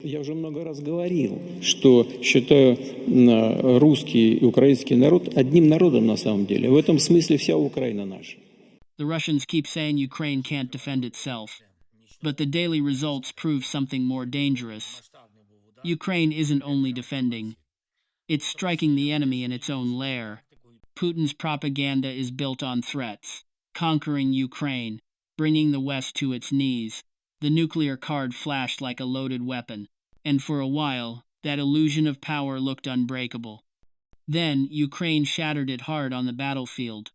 Я уже много раз говорил, что считаю русский и украинский народ одним народом на самом деле. В этом смысле вся Украина наша. The Russians keep saying Ukraine can't defend itself, but the daily results prove something more dangerous. Ukraine isn't only defending, it's striking the enemy in its own lair. Putin's propaganda is built on threats, conquering Ukraine, bringing the West to its knees. The nuclear card flashed like a loaded weapon, and for a while, that illusion of power looked unbreakable. Then, Ukraine shattered it hard on the battlefield.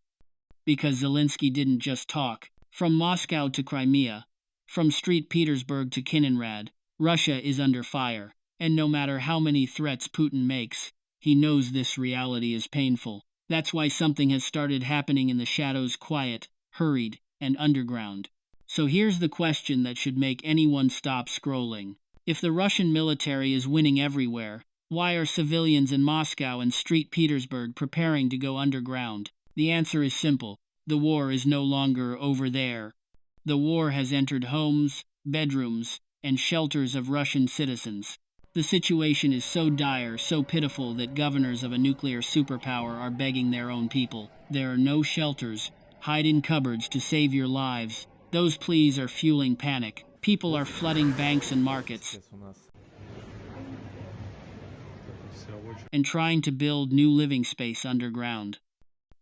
Because Zelensky didn't just talk. From Moscow to Crimea, from St. Petersburg to Kaliningrad, Russia is under fire. And no matter how many threats Putin makes, he knows this reality is painful. That's why something has started happening in the shadows, quiet, hurried, and underground. So here's the question that should make anyone stop scrolling. If the Russian military is winning everywhere, why are civilians in Moscow and St. Petersburg preparing to go underground? The answer is simple. The war is no longer over there. The war has entered homes, bedrooms, and shelters of Russian citizens. The situation is so dire, so pitiful that governors of a nuclear superpower are begging their own people. There are no shelters. Hide in cupboards to save your lives. Those pleas are fueling panic. People are flooding banks and markets and trying to build new living space underground.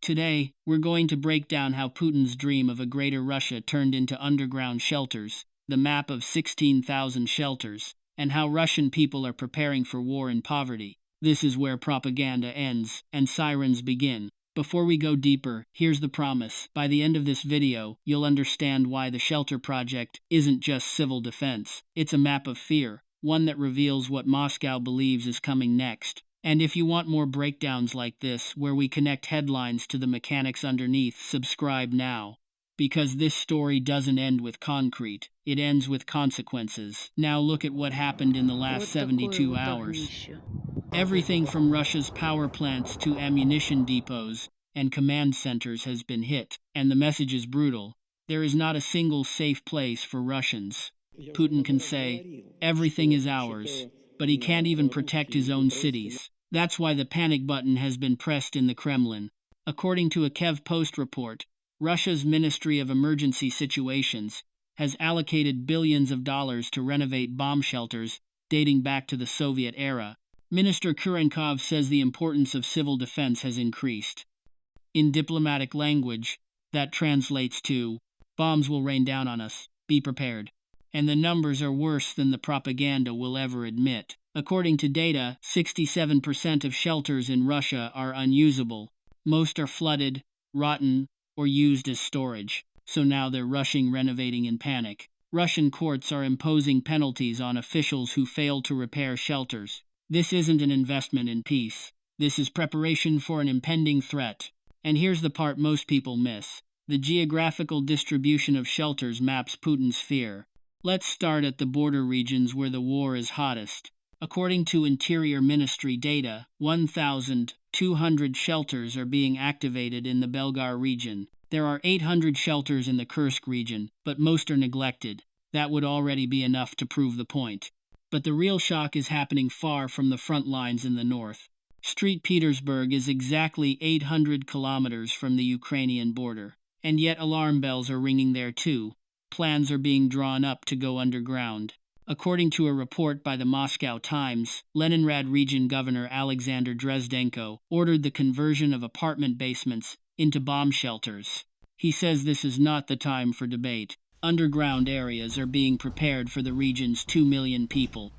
Today, we're going to break down how Putin's dream of a greater Russia turned into underground shelters, the map of 16,000 shelters, and how Russian people are preparing for war and poverty. This is where propaganda ends and sirens begin. Before we go deeper, here's the promise. By the end of this video, you'll understand why the shelter project isn't just civil defense. It's a map of fear, one that reveals what Moscow believes is coming next. And if you want more breakdowns like this, where we connect headlines to the mechanics underneath, subscribe now. Because this story doesn't end with concrete, it ends with consequences. Now look at what happened in the last 72 hours. Everything from Russia's power plants to ammunition depots and command centers has been hit, and the message is brutal. There is not a single safe place for Russians. Putin can say, everything is ours, but he can't even protect his own cities. That's why the panic button has been pressed in the Kremlin. According to a Kiev Post report, Russia's Ministry of Emergency Situations has allocated billions of dollars to renovate bomb shelters dating back to the Soviet era. Minister Kurenkov says the importance of civil defense has increased. In diplomatic language, that translates to, bombs will rain down on us, be prepared. And the numbers are worse than the propaganda will ever admit. According to data, 67% of shelters in Russia are unusable. Most are flooded, rotten, or used as storage. So now they're rushing renovating in panic. Russian courts are imposing penalties on officials who fail to repair shelters. This isn't an investment in peace. This is preparation for an impending threat. And here's the part most people miss. The geographical distribution of shelters maps Putin's fear. Let's start at the border regions where the war is hottest. According to Interior Ministry data, 1,200 shelters are being activated in the Belgar region. There are 800 shelters in the Kursk region, but most are neglected. That would already be enough to prove the point. But the real shock is happening far from the front lines in the north. St. Petersburg is exactly 800 kilometers from the Ukrainian border. And yet alarm bells are ringing there too. Plans are being drawn up to go underground. According to a report by the Moscow Times, Leningrad Region Governor Alexander Dresdenko ordered the conversion of apartment basements into bomb shelters. He says this is not the time for debate. Underground areas are being prepared for the region's 2 million people.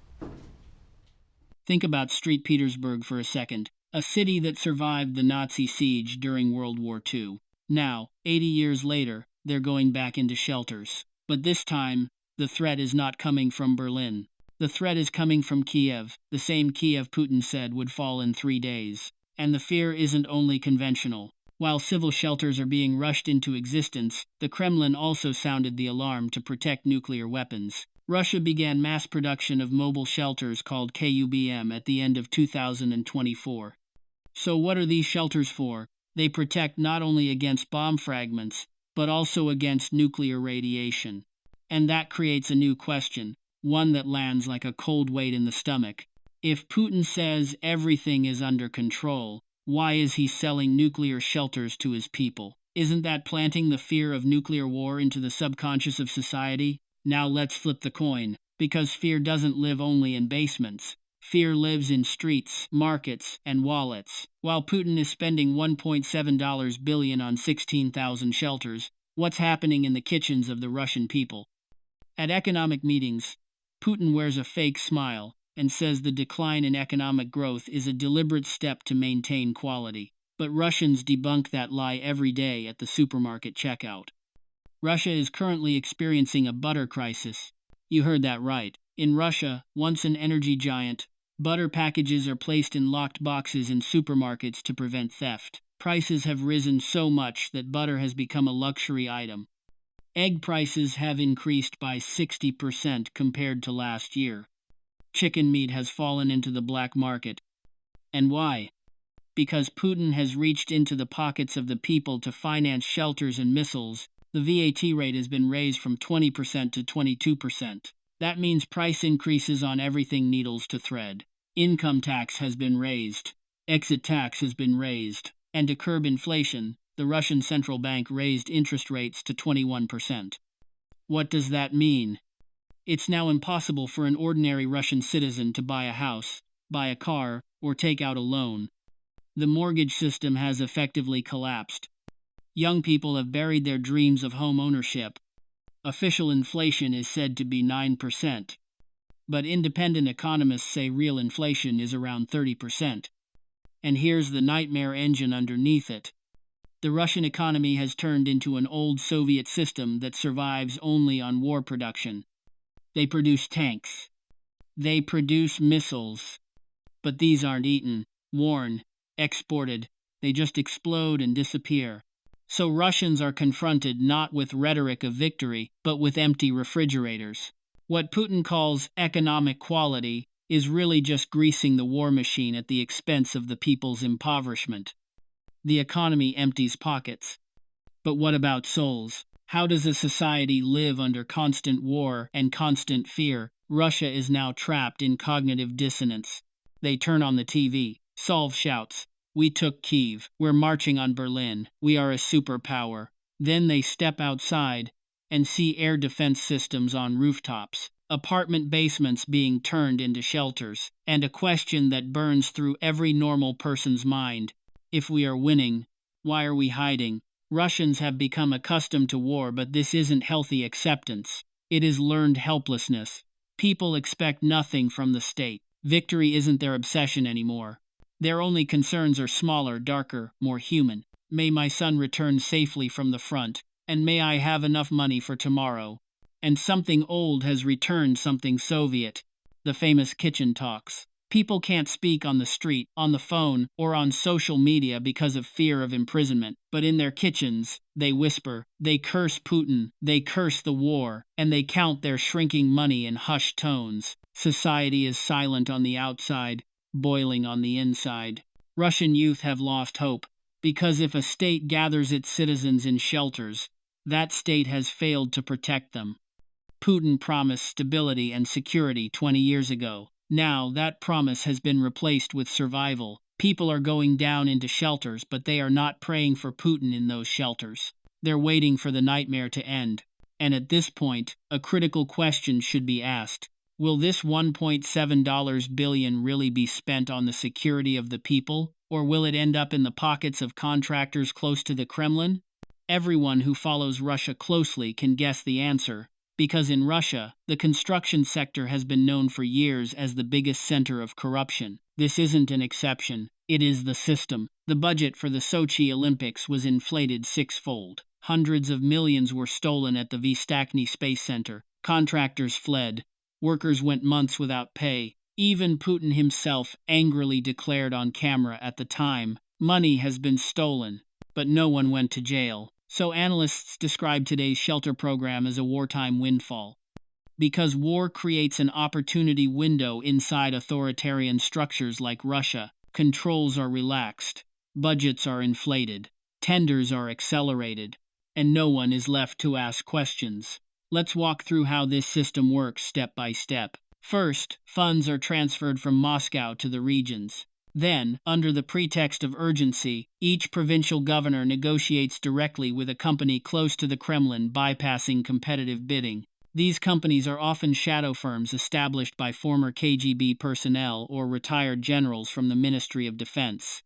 Think about St. Petersburg for a second, a city that survived the Nazi siege during World War II. Now, 80 years later, they're going back into shelters. But this time, the threat is not coming from Berlin. The threat is coming from Kiev, the same Kiev Putin said would fall in 3 days. And the fear isn't only conventional. While civil shelters are being rushed into existence, the Kremlin also sounded the alarm to protect nuclear weapons. Russia began mass production of mobile shelters called KUBM at the end of 2024. So what are these shelters for? They protect not only against bomb fragments, but also against nuclear radiation. And that creates a new question. one that lands like a cold weight in the stomach. If Putin says everything is under control, why is he selling nuclear shelters to his people? Isn't that planting the fear of nuclear war into the subconscious of society? Now let's flip the coin, because fear doesn't live only in basements. Fear lives in streets, markets, and wallets. While Putin is spending $1.7 billion on 16,000 shelters, what's happening in the kitchens of the Russian people? At economic meetings, Putin wears a fake smile and says the decline in economic growth is a deliberate step to maintain quality. But Russians debunk that lie every day at the supermarket checkout. Russia is currently experiencing a butter crisis. You heard that right. In Russia, once an energy giant, butter packages are placed in locked boxes in supermarkets to prevent theft. Prices have risen so much that butter has become a luxury item. Egg prices have increased by 60% compared to last year. Chicken meat has fallen into the black market. And why? Because Putin has reached into the pockets of the people to finance shelters and missiles. The VAT rate has been raised from 20% to 22%. That means price increases on everything needles to thread. Income tax has been raised. Exit tax has been raised. And to curb inflation, the Russian central bank raised interest rates to 21%. What does that mean? It's now impossible for an ordinary Russian citizen to buy a house, buy a car, or take out a loan. The mortgage system has effectively collapsed. Young people have buried their dreams of home ownership. Official inflation is said to be 9%. But independent economists say real inflation is around 30%. And here's the nightmare engine underneath it. The Russian economy has turned into an old Soviet system that survives only on war production. They produce tanks. They produce missiles. But these aren't eaten, worn, exported. They just explode and disappear. So Russians are confronted not with rhetoric of victory, but with empty refrigerators. What Putin calls economic quality is really just greasing the war machine at the expense of the people's impoverishment. The economy empties pockets. But what about souls? How does a society live under constant war and constant fear? Russia is now trapped in cognitive dissonance. They turn on the TV. Solve shouts, "We took Kyiv. We're marching on Berlin. We are a superpower." Then they step outside and see air defense systems on rooftops, apartment basements being turned into shelters, and a question that burns through every normal person's mind. If we are winning, why are we hiding? Russians have become accustomed to war, but this isn't healthy acceptance. It is learned helplessness. People expect nothing from the state. Victory isn't their obsession anymore. Their only concerns are smaller, darker, more human. May my son return safely from the front, and may I have enough money for tomorrow. And something old has returned, something Soviet. The famous kitchen talks. People can't speak on the street, on the phone, or on social media because of fear of imprisonment. But in their kitchens, they whisper, they curse Putin, they curse the war, and they count their shrinking money in hushed tones. Society is silent on the outside, boiling on the inside. Russian youth have lost hope, because if a state gathers its citizens in shelters, that state has failed to protect them. Putin promised stability and security 20 years ago. Now, that promise has been replaced with survival. People are going down into shelters, but they are not praying for Putin in those shelters. They're waiting for the nightmare to end. And at this point, a critical question should be asked. Will this $1.7 billion really be spent on the security of the people, or will it end up in the pockets of contractors close to the Kremlin? Everyone who follows Russia closely can guess the answer. Because in Russia, the construction sector has been known for years as the biggest center of corruption. This isn't an exception. It is the system. The budget for the Sochi Olympics was inflated sixfold. Hundreds of millions were stolen at the Vostokny Space Center. Contractors fled. Workers went months without pay. Even Putin himself angrily declared on camera at the time, "Money has been stolen." But no one went to jail. So analysts describe today's shelter program as a wartime windfall. Because war creates an opportunity window inside authoritarian structures like Russia. Controls are relaxed, budgets are inflated, tenders are accelerated, and no one is left to ask questions. Let's walk through how this system works step by step. First, funds are transferred from Moscow to the regions. Then, under the pretext of urgency, each provincial governor negotiates directly with a company close to the Kremlin, bypassing competitive bidding. These companies are often shadow firms established by former KGB personnel or retired generals from the Ministry of Defense.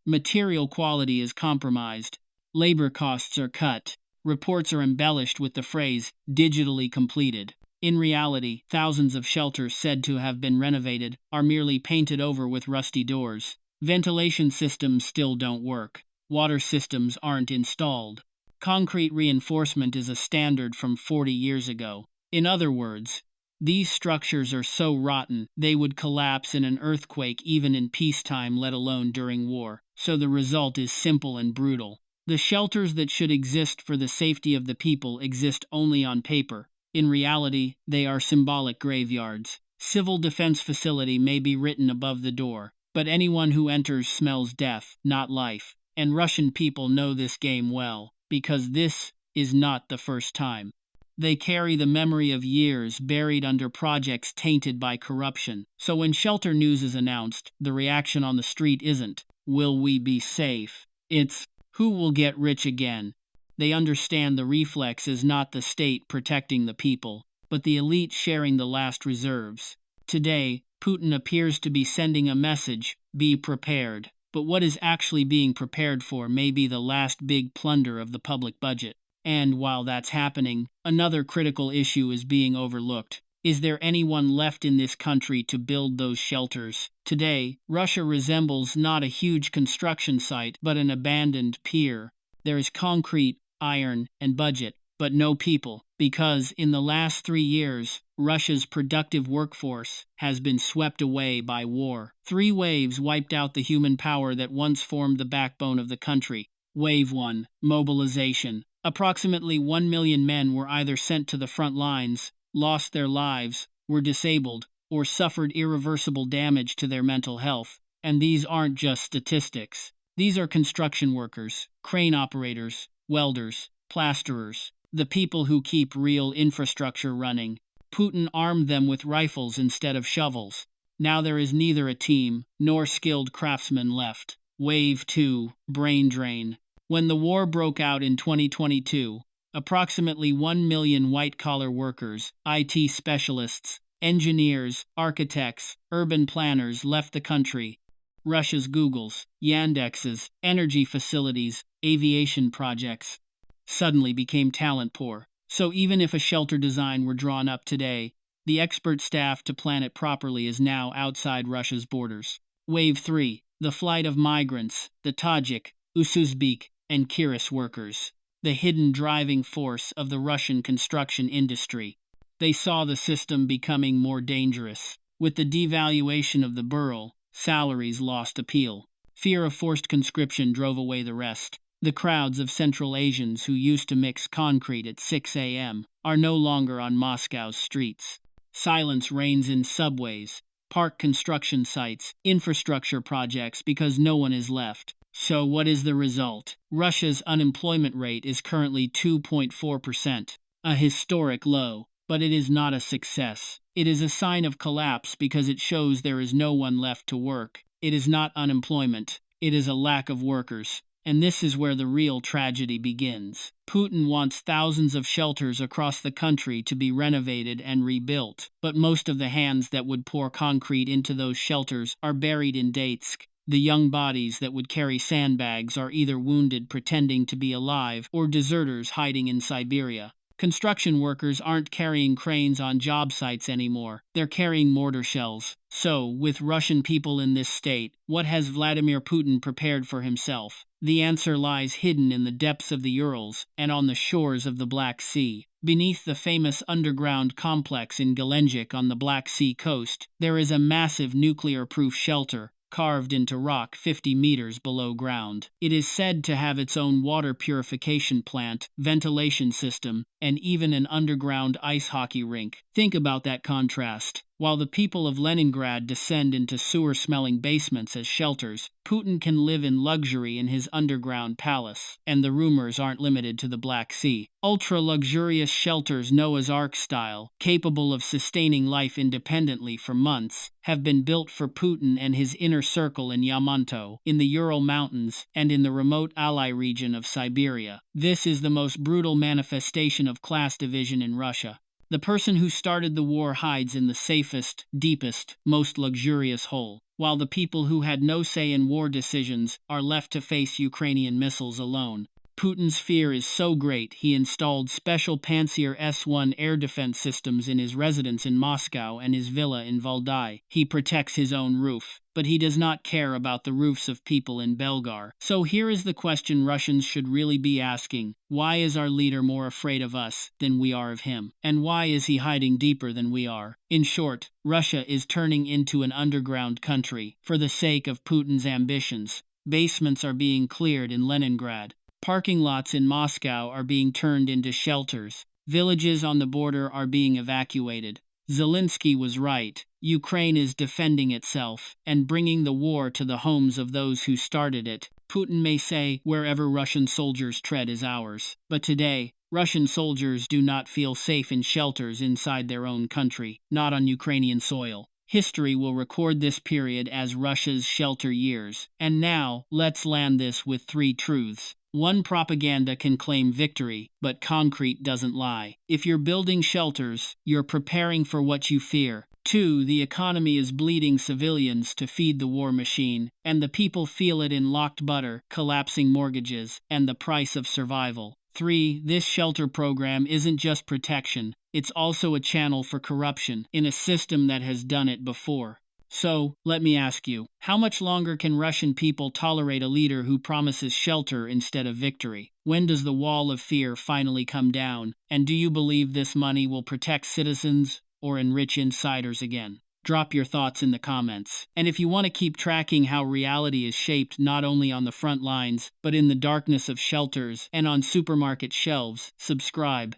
Material quality is compromised. Labor costs are cut. Reports are embellished with the phrase, digitally completed. In reality, thousands of shelters said to have been renovated are merely painted over with rusty doors. Ventilation systems still don't work. Water systems aren't installed. Concrete reinforcement is a standard from 40 years ago. In other words, these structures are so rotten they would collapse in an earthquake even in peacetime, let alone during war. So the result is simple and brutal. The shelters that should exist for the safety of the people exist only on paper. In reality, they are symbolic graveyards. Civil defense facility may be written above the door, but anyone who enters smells death, not life. And Russian people know this game well, because this is not the first time. They carry the memory of years buried under projects tainted by corruption. So when shelter news is announced, the reaction on the street isn't, "Will we be safe?" It's, "Who will get rich again?" They understand the reflex is not the state protecting the people, but the elite sharing the last reserves. Today, Putin appears to be sending a message, be prepared. But what is actually being prepared for may be the last big plunder of the public budget. And while that's happening, another critical issue is being overlooked. Is there anyone left in this country to build those shelters? Today, Russia resembles not a huge construction site, but an abandoned pier. There is concrete, iron, and budget, but no people, because in the last 3 years, Russia's productive workforce has been swept away by war. 3 waves wiped out the human power that once formed the backbone of the country. Wave 1, mobilization. Approximately 1 million men were either sent to the front lines, lost their lives, were disabled, or suffered irreversible damage to their mental health. And these aren't just statistics. These are construction workers, crane operators, welders, plasterers, the people who keep real infrastructure running. Putin armed them with rifles instead of shovels. Now there is neither a team nor skilled craftsmen left. Wave 2, brain drain. When the war broke out in 2022, approximately 1 million white-collar workers, IT specialists, engineers, architects, urban planners left the country. Russia's Googles, Yandexes, energy facilities, aviation projects suddenly became talent poor. So even if a shelter design were drawn up today, the expert staff to plan it properly is now outside Russia's borders. Wave 3, the flight of migrants, the Tajik, Uzbek, and Kyrgyz workers, the hidden driving force of the Russian construction industry. They saw the system becoming more dangerous. With the devaluation of the ruble, salaries lost appeal. Fear of forced conscription drove away the rest. The crowds of Central Asians who used to mix concrete at 6 a.m. are no longer on Moscow's streets. Silence reigns in subways, park construction sites, infrastructure projects because no one is left. So what is the result? Russia's unemployment rate is currently 2.4%, a historic low, but it is not a success. It is a sign of collapse because it shows there is no one left to work. It is not unemployment, it is a lack of workers. And this is where the real tragedy begins. Putin wants thousands of shelters across the country to be renovated and rebuilt, but most of the hands that would pour concrete into those shelters are buried in Donetsk. The young bodies that would carry sandbags are either wounded pretending to be alive or deserters hiding in Siberia. Construction workers aren't carrying cranes on job sites anymore. They're carrying mortar shells. So, with Russian people in this state, what has Vladimir Putin prepared for himself? The answer lies hidden in the depths of the Urals and on the shores of the Black Sea. Beneath the famous underground complex in Gelendzhik on the Black Sea coast, there is a massive nuclear-proof shelter carved into rock 50 meters below ground. It is said to have its own water purification plant, ventilation system, and even an underground ice hockey rink. Think about that contrast. While the people of Leningrad descend into sewer-smelling basements as shelters, Putin can live in luxury in his underground palace, and the rumors aren't limited to the Black Sea. Ultra-luxurious shelters Noah's Ark style, capable of sustaining life independently for months, have been built for Putin and his inner circle in Yamato, in the Ural Mountains, and in the remote Alai region of Siberia. This is the most brutal manifestation of class division in Russia. The person who started the war hides in the safest, deepest, most luxurious hole, while the people who had no say in war decisions are left to face Ukrainian missiles alone. Putin's fear is so great he installed special Pantsir S-1 air defense systems in his residence in Moscow and his villa in Valdai. He protects his own roof, but he does not care about the roofs of people in Belgar. So here is the question Russians should really be asking. Why is our leader more afraid of us than we are of him? And why is he hiding deeper than we are? In short, Russia is turning into an underground country for the sake of Putin's ambitions. Basements are being cleared in Leningrad. Parking lots in Moscow are being turned into shelters. Villages on the border are being evacuated. Zelensky was right. Ukraine is defending itself and bringing the war to the homes of those who started it. Putin may say, wherever Russian soldiers tread is ours. But today, Russian soldiers do not feel safe in shelters inside their own country, not on Ukrainian soil. History will record this period as Russia's shelter years. And now, let's land this with 3 truths. 1. Propaganda can claim victory, but concrete doesn't lie. If you're building shelters, you're preparing for what you fear. 2. The economy is bleeding civilians to feed the war machine, and the people feel it in locked butter, collapsing mortgages, and the price of survival. 3. This shelter program isn't just protection, it's also a channel for corruption in a system that has done it before. So, let me ask you, how much longer can Russian people tolerate a leader who promises shelter instead of victory? When does the wall of fear finally come down? And do you believe this money will protect citizens or enrich insiders again? Drop your thoughts in the comments. And if you want to keep tracking how reality is shaped not only on the front lines, but in the darkness of shelters and on supermarket shelves, subscribe.